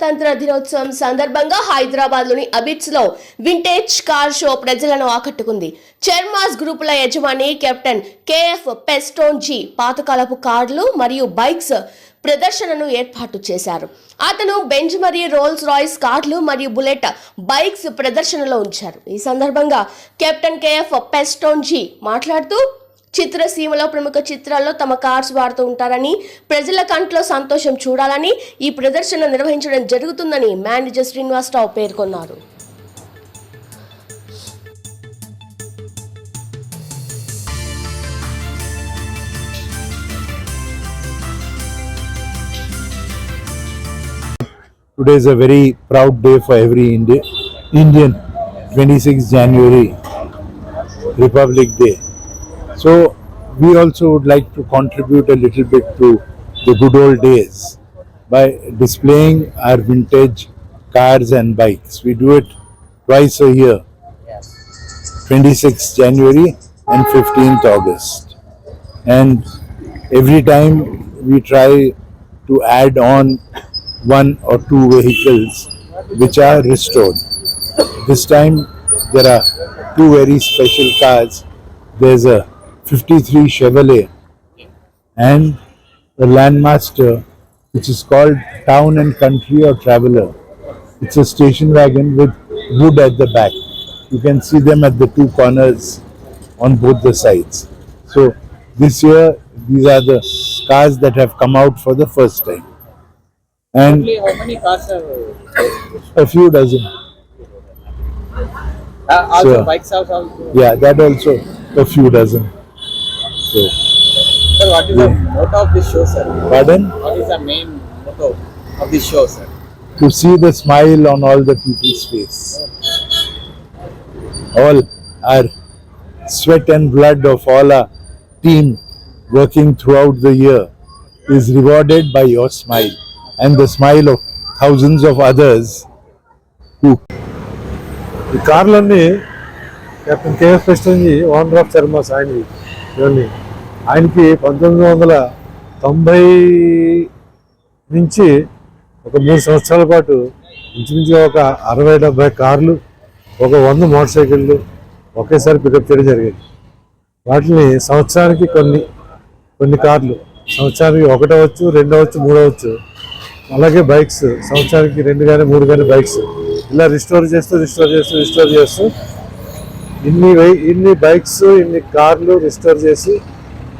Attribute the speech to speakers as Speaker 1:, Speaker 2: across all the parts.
Speaker 1: గణతంత్ర దినోత్సవం సందర్భంగా హైదరాబాద్లోని అబిట్స్లో వింటేజ్ కార్ షో ప్రజలను ఆకట్టుకుంది. చర్మాస్ గ్రూపుల యజమాని కెప్టెన్ కేఎఫ్ పెస్టోన్జీ పాతకాలపు కార్లు మరియు బైక్స్ ప్రదర్శనను ఏర్పాటు చేశారు. అతను బెంజ్ మరియు రోల్స్ రాయ్స్ కార్లు మరియు బుల్లెట్ బైక్స్ ప్రదర్శనలో ఉంచారు. ఈ సందర్భంగా కెప్టెన్ కేఎఫ్ పెస్టోన్జీ మాట్లాడుతూ చిత్రసీమలో ప్రముఖ చిత్రాల్లో తమ కార్స్ వాడుతూ ఉంటారని, ప్రజల కంట్లో సంతోషం చూడాలని ఈ ప్రదర్శన నిర్వహించడం జరుగుతుందని మేనేజర్ శ్రీనివాసరావు పేర్కొన్నారు.
Speaker 2: Today is a very proud day for every Indian, 26 January, Republic Day. So we also would like to contribute a little bit to the good old days by displaying our vintage cars and bikes. We do it twice a year, 26th January and 15th August. And every time we try to add on one or two vehicles which are restored. This time there are two very special cars. There's a 53 Chevrolet and the Landmaster, which is called Town and Country or Traveler. It's a station wagon with wood at the back. You can see them at the two corners on both the sides. So this year these are the cars that have come out for the first time. And
Speaker 3: how many cars are
Speaker 2: a few dozen.
Speaker 3: also
Speaker 2: So,
Speaker 3: bikes also?
Speaker 2: Yeah, that also a few dozen. So,
Speaker 3: Sir, what is the motto of this show, sir?
Speaker 2: pardon?
Speaker 3: What is the main motto of this show, sir?
Speaker 2: To see the smile on all the people's face. All our sweat and blood of all our team working throughout the year is rewarded by your smile and the smile of thousands of others who.
Speaker 4: ఈ కార్లన్నీ captain KF పెస్టోన్జీ owner of చర్మాస్ ఇవన్నీ ఆయనకి 1990 నుంచి ఒక 3 సంవత్సరాల పాటు ఇంచుమించుగా ఒక 60-70 కార్లు, ఒక 100 మోటార్ సైకిళ్ళు ఒకేసారి పికప్ చేయడం జరిగింది. వాటిని సంవత్సరానికి కొన్ని కార్లు సంవత్సరానికి 1 అవ్వచ్చు, 2 అవ్వచ్చు, 3 అవ్వచ్చు. అలాగే బైక్స్ సంవత్సరానికి 2 కానీ 3 కానీ బైక్స్ ఇలా రిస్టోర్ చేస్తూ ఇన్ని బైక్స్, ఇన్ని కార్లు రిస్టోర్ చేసి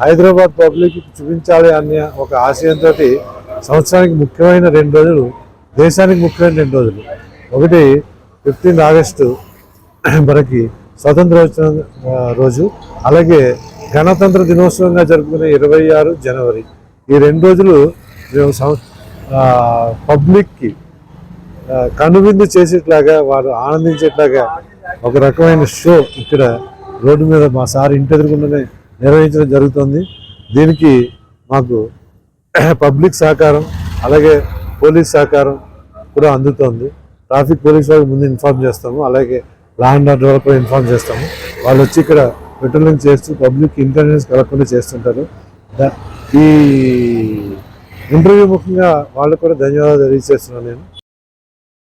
Speaker 4: హైదరాబాద్ పబ్లిక్ చూపించాలి అనే ఒక ఆశయంతో సంవత్సరానికి ముఖ్యమైన 2 రోజులు, దేశానికి ముఖ్యమైన 2 రోజులు, ఒకటి 15 ఆగస్టు మనకి స్వతంత్ర రోజు, అలాగే గణతంత్ర దినోత్సవంగా జరుపుకునే 26 జనవరి. ఈ 2 రోజులు మేము పబ్లిక్కి కనువిందు చేసేట్లాగా, వారు ఆనందించేట్లాగా ఒక రకమైన షో ఇక్కడ రోడ్డు మీద మా సార్ ఇంటి ఎదురుకుండానే నిర్వహించడం జరుగుతుంది. దీనికి మాకు పబ్లిక్ సహకారం, అలాగే పోలీస్ సహకారం కూడా అందుతోంది. ట్రాఫిక్ పోలీస్ వాళ్ళకి ముందు ఇన్ఫార్మ్ చేస్తాము, అలాగే లా అండ్ ఆర్డర్ వాళ్ళకి ఇన్ఫార్మ్ చేస్తాము. వాళ్ళు వచ్చి ఇక్కడ పెట్రోలింగ్ చేస్తూ పబ్లిక్ ఇంటెలిజెన్స్ కలగకుండా చేస్తుంటారు. ఈ ఇంటర్వ్యూ ముఖ్యంగా వాళ్ళకు కూడా ధన్యవాదాలు తెలియజేస్తున్నాను నేను.